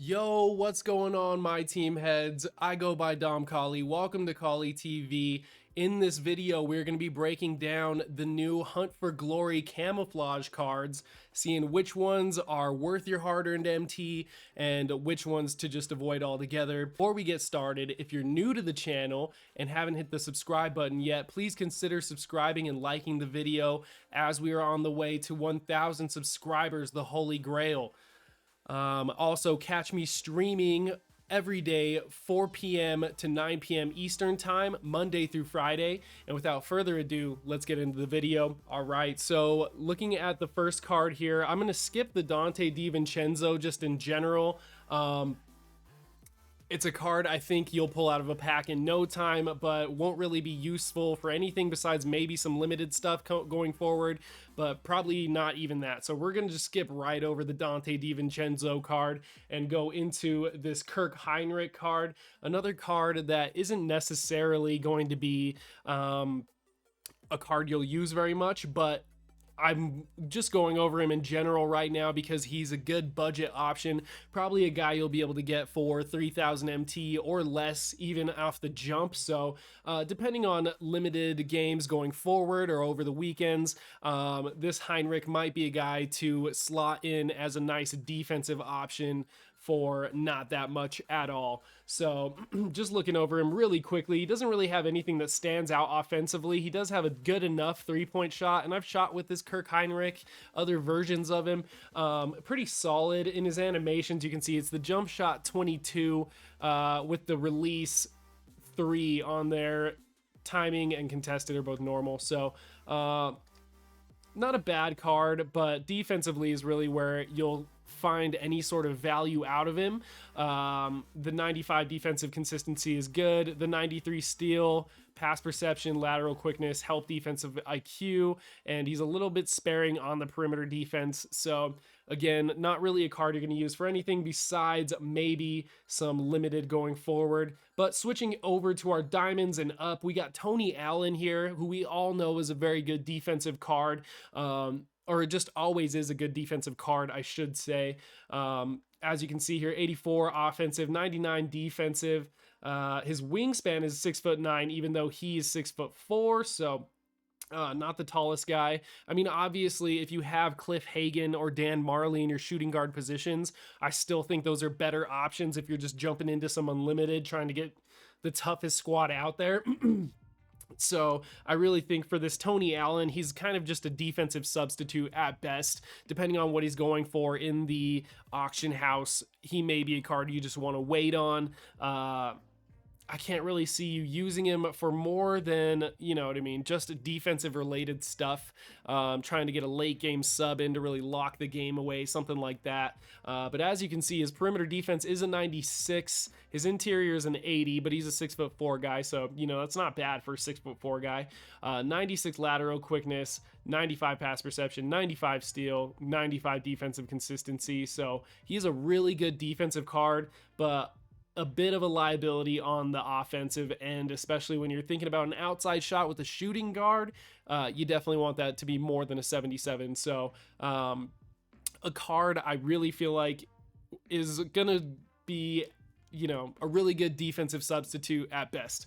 Yo, what's going on, my team heads? I go by Dom Collie. Welcome to Collie TV. In this video, we're going to be breaking down the new Hunt for Glory camouflage cards, seeing which ones are worth your hard-earned MT and which ones to just avoid altogether. Before we get started, if you're new to the channel and haven't hit the subscribe button yet, please consider subscribing and liking the video as we are on the way to 1,000 subscribers, the Holy Grail. Also, catch me streaming every day, 4 p.m. to 9 p.m. Eastern Time, Monday through Friday. And without further ado, let's get into the video. All right, so looking at the first card here, I'm going to skip the Dante DiVincenzo just in general. It's a card I think you'll pull out of a pack in no time, but won't really be useful for anything besides maybe some limited stuff going forward, but probably not even that. So we're going to just skip right over the Dante DiVincenzo card and go into this Kirk Hinrich card, another card that isn't necessarily going to be a card you'll use very much, but I'm just going over him in general right now because he's a good budget option, probably a guy you'll be able to get for 3,000 MT or less even off the jump. So depending on limited games going forward or over the weekends, this Heinrich might be a guy to slot in as a nice defensive option for not that much at all. So just looking over him really quickly, he doesn't really have anything that stands out offensively. He does have a good enough three-point shot, and I've shot with this Kirk Hinrich, other versions of him. Pretty solid in his animations. You can see it's the jump shot 22 with the release 3 on there. Timing and contested are both normal. So not a bad card, but defensively is really where you'll find any sort of value out of him. The 95 defensive consistency is good. The 93 steal, pass perception, lateral quickness, help defensive IQ, and he's a little bit sparing on the perimeter defense. So again, not really a card you're going to use for anything besides maybe some limited going forward. But switching over to our diamonds and up, we got Tony Allen here, who we all know is a very good defensive card. Or it just always is a good defensive card, I should say. As you can see here, 84 offensive, 99 defensive. His wingspan is 6'9", even though he's 6'4", so not the tallest guy. I mean, obviously, if you have Cliff Hagan or Dan Marley in your shooting guard positions, I still think those are better options if you're just jumping into some unlimited, trying to get the toughest squad out there. So I really think for this Tony Allen, he's kind of just a defensive substitute at best. Depending on what he's going for in the auction house, he may be a card you just want to wait on. I can't really see you using him for more than, you know what I mean, just defensive related stuff. Trying to get a late game sub in to really lock the game away, something like that. But as you can see, his perimeter defense is a 96. His interior is an 80, but he's a 6'4" guy. So, you know, that's not bad for a 6'4" guy. 96 lateral quickness, 95 pass perception, 95 steal, 95 defensive consistency. So he's a really good defensive card, but a bit of a liability on the offensive end, especially when you're thinking about an outside shot with a shooting guard. You definitely want that to be more than a 77. So a card I really feel like is gonna be, you know, a really good defensive substitute at best.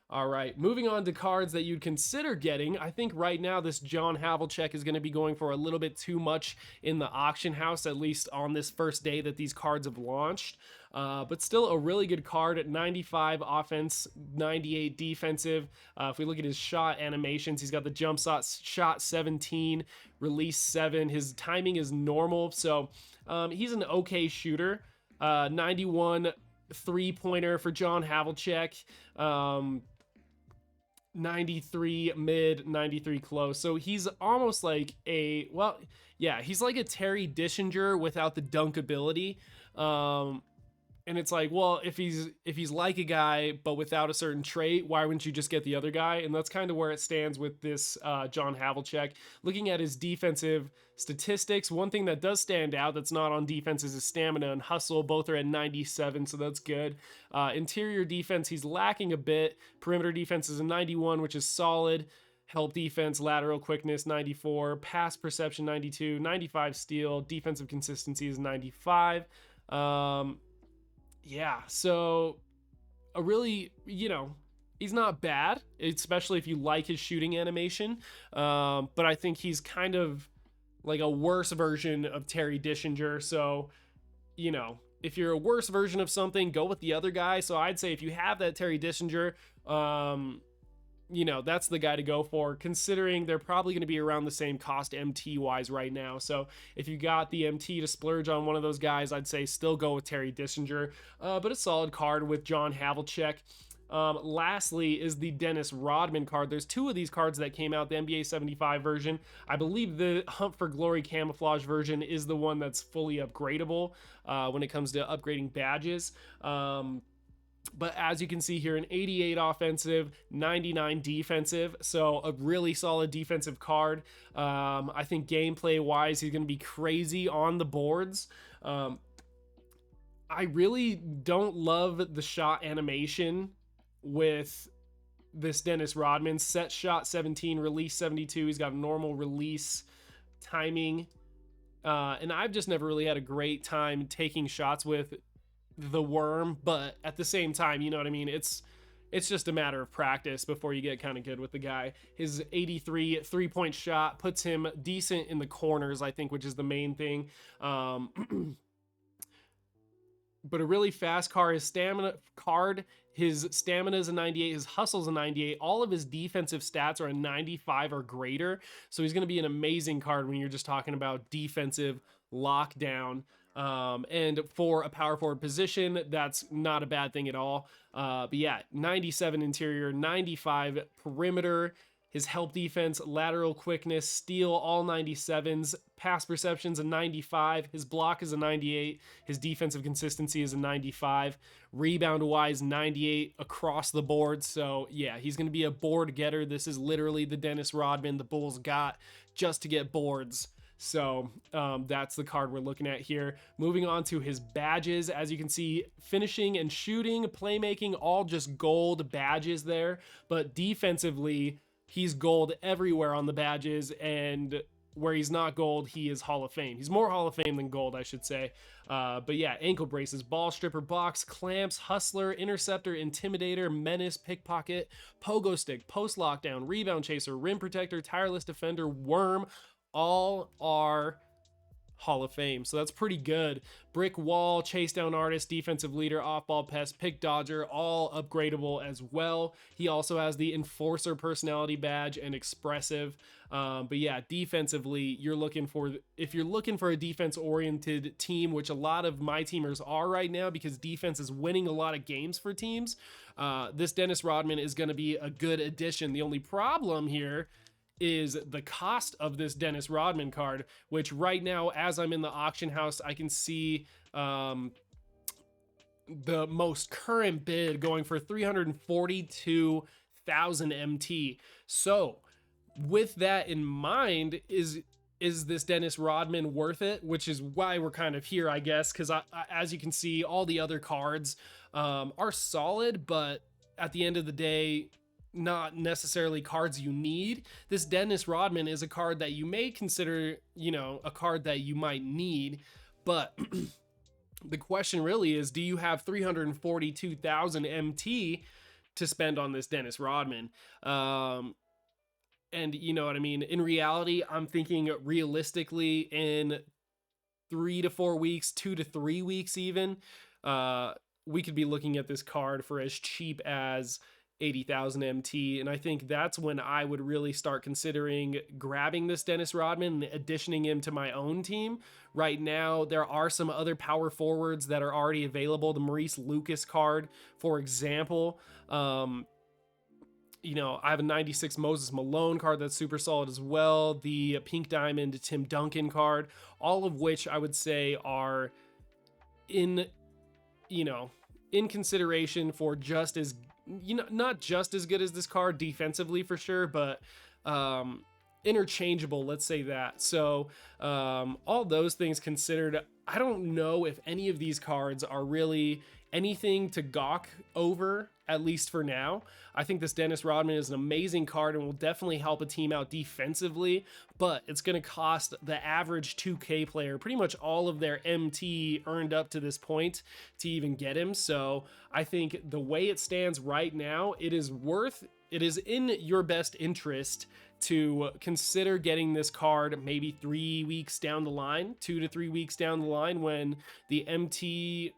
All right, moving on to cards that you'd consider getting. I think right now this John Havlicek is going to be going for a little bit too much in the auction house, at least on this first day that these cards have launched. But still a really good card at 95 offense, 98 defensive. If we look at his shot animations, he's got the jump shot 17, release 7. His timing is normal, so he's an okay shooter. 91 three-pointer for John Havlicek. 93 mid, 93 close. So he's almost like a, well, yeah, he's like a Terry Dishinger without the dunk ability. And it's like, well, if he's like a guy but without a certain trait, why wouldn't you just get the other guy? And that's kind of where it stands with this John Havlicek. Looking at his defensive statistics, one thing that does stand out that's not on defense is his stamina and hustle. Both are at 97, so that's good. Interior defense, he's lacking a bit. Perimeter defense is a 91, which is solid. Help defense, lateral quickness, 94. Pass perception, 92. 95 steal. Defensive consistency is 95. Yeah, so a really, he's not bad, especially if you like his shooting animation. But I think he's kind of like a worse version of Terry Dishinger. So, if you're a worse version of something, go with the other guy. So I'd say if you have that Terry Dishinger, that's the guy to go for, considering they're probably going to be around the same cost MT wise right now. So if you got the MT to splurge on one of those guys, I'd say still go with Terry Dishinger, but a solid card with John Havlicek. Lastly is the Dennis Rodman card. There's two of these cards that came out, the NBA 75 version. I believe the Hunt for Glory Camouflage version is the one that's fully upgradable when it comes to upgrading badges. But as you can see here, an 88 offensive, 99 defensive. So a really solid defensive card. I think gameplay wise, he's going to be crazy on the boards. I really don't love the shot animation with this Dennis Rodman. Set shot 17, release 72. He's got a normal release timing. And I've just never really had a great time taking shots with the worm, but at the same time, you know what I mean? It's just a matter of practice before you get kind of good with the guy. His 83 three-point shot puts him decent in the corners, I think, which is the main thing. But a really fast car. His stamina is a 98, his hustle's a 98. All of his defensive stats are a 95 or greater. So he's going to be an amazing card when you're just talking about defensive lockdown. And for a power forward position, that's not a bad thing at all. But yeah, 97 interior, 95 perimeter. His help defense, lateral quickness, steal, all 97s. Pass perception's a 95. His block is a 98. His defensive consistency is a 95. Rebound-wise, 98 across the board. So yeah, he's going to be a board getter. This is literally the Dennis Rodman the Bulls got just to get boards. So that's the card we're looking at here. Moving on to his badges, as you can see, finishing and shooting, playmaking, all just gold badges there. But defensively, he's gold everywhere on the badges, and where he's not gold, he is Hall of Fame. He's more Hall of Fame than gold, I should say. But yeah, ankle braces, ball stripper, box, clamps, hustler, interceptor, intimidator, menace, pickpocket, pogo stick, post lockdown, rebound chaser, rim protector, tireless defender, worm, all are Hall of Fame. So that's pretty good. Brick wall, chase down artist, defensive leader, off-ball pest, pick dodger, all upgradable as well. He also has the enforcer personality badge and expressive. But yeah, defensively, if you're looking for a defense-oriented team, which a lot of my teamers are right now because defense is winning a lot of games for teams, this Dennis Rodman is going to be a good addition. The only problem here is the cost of this Dennis Rodman card, which right now, as I'm in the auction house, I can see the most current bid going for 342,000 MT. So with that in mind, is this Dennis Rodman worth it? Which is why we're kind of here, I guess, because as you can see, all the other cards are solid, but at the end of the day, not necessarily cards you need. This Dennis Rodman is a card that you may consider, a card that you might need, but the question really is, do you have 342,000 MT to spend on this Dennis Rodman? And you know what I mean? In reality, I'm thinking realistically in 3 to 4 weeks, 2 to 3 weeks even, we could be looking at this card for as cheap as 80,000 MT, and I think that's when I would really start considering grabbing this Dennis Rodman and additioning him to my own team. Right now, there are some other power forwards that are already available. The Maurice Lucas card, for example. I have a 96 Moses Malone card that's super solid as well. The Pink Diamond Tim Duncan card, all of which I would say are in consideration for just as not just as good as this card defensively for sure, but interchangeable, let's say that. So all those things considered, I don't know if any of these cards are really anything to gawk over, at least for now. I think this Dennis Rodman is an amazing card and will definitely help a team out defensively, but it's going to cost the average 2K player pretty much all of their MT earned up to this point to even get him. So I think the way it stands right now, it is in your best interest to consider getting this card maybe 3 weeks down the line, 2 to 3 weeks down the line, when the MT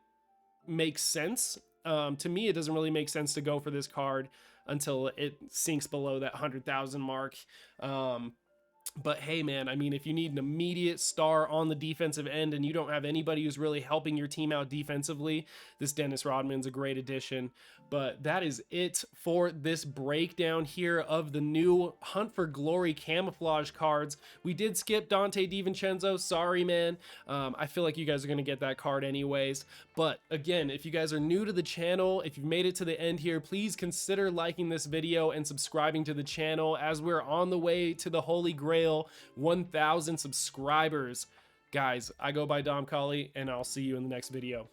makes sense. To me, it doesn't really make sense to go for this card until it sinks below that 100,000 mark. But hey, man, I mean, if you need an immediate star on the defensive end and you don't have anybody who's really helping your team out defensively, this Dennis Rodman's a great addition. But that is it for this breakdown here of the new Hunt for Glory camouflage cards. We did skip Dante DiVincenzo. Sorry, man. I feel like you guys are going to get that card anyways. But again, if you guys are new to the channel, if you've made it to the end here, please consider liking this video and subscribing to the channel as we're on the way to the Holy Grail 1,000 subscribers. Guys, I go by Dom Collie, and I'll see you in the next video.